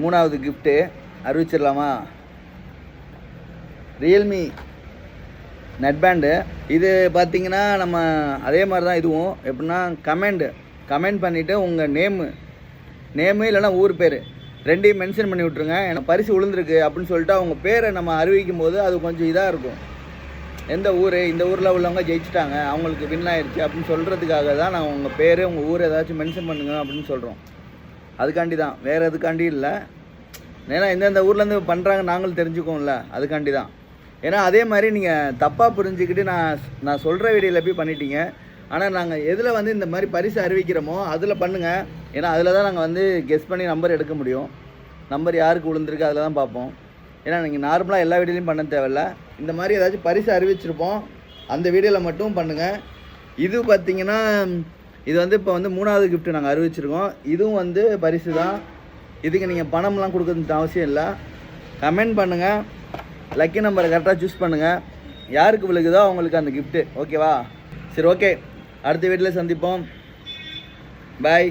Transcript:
மூணாவது கிஃப்ட்டு அறிவிச்சிடலாமா? Realme net band. இது பார்த்தீங்கன்னா நம்ம அதே மாதிரி தான் இதுவும். எப்படின்னா கமெண்ட் பண்ணிவிட்டு உங்கள் நேமு இல்லைனா ஊர் பேர் ரெண்டையும் மென்ஷன் பண்ணி விட்ருங்க. எனக்கு பரிசு விழுந்திருக்கு அப்படின்னு சொல்லிட்டு அவங்க பேரை நம்ம அறிவிக்கும் போது அது கொஞ்சம் இதாக இருக்கும். எந்த ஊர், இந்த ஊரில் உள்ளவங்க ஜெயிச்சிட்டாங்க, அவங்களுக்கு வின் ஆயிடுச்சு அப்படின்னு சொல்கிறதுக்காக தான் நான் உங்கள் பேர் உங்கள் ஊர் ஏதாச்சும் மென்ஷன் பண்ணுங்க அப்படின்னு சொல்கிறோம். அதுக்காண்டி தான், வேறு எதுக்காண்டி இல்லை. ஏன்னா எந்தெந்த ஊர்லேருந்து பண்ணுறாங்க நாங்களும் தெரிஞ்சுக்கோம்ல, அதுக்காண்டி தான். ஏன்னா அதே மாதிரி நீங்கள் தப்பாக புரிஞ்சுக்கிட்டு நான் சொல்கிற வீடியோவில் போய் பண்ணிட்டீங்க. ஆனால் நாங்கள் எதில் வந்து இந்த மாதிரி பரிசு அறிவிக்கிறோமோ அதில் பண்ணுங்கள். ஏன்னா அதில் தான் நாங்கள் வந்து கெஸ் பண்ணி நம்பர் எடுக்க முடியும். நம்பர் யாருக்கு விழுந்திருக்கு அதில் தான் பார்ப்போம். ஏன்னா நீங்கள் நார்மலாக எல்லா வீடியோலையும் பண்ண தேவையில்ல. இந்த மாதிரி ஏதாச்சும் பரிசு அறிவிச்சிருப்போம், அந்த வீடியோவில் மட்டும் பண்ணுங்கள். இது பார்த்திங்கன்னா இது வந்து இப்போ வந்து மூணாவது கிஃப்ட்டு நாங்கள் அறிவிச்சிருக்கோம். இதுவும் வந்து பரிசு தான். இதுக்கு நீங்கள் பணம்லாம் கொடுக்கறது அவசியம் இல்லை. கமெண்ட் பண்ணுங்கள், லக்கி நம்பரை கரெக்டாக சூஸ் பண்ணுங்கள். யாருக்கு விழுகுதோ அவங்களுக்கு அந்த கிஃப்ட்டு. ஓகேவா? சரி, ஓகே. அடுத்த வீட்டில் சந்திப்போம். பாய்.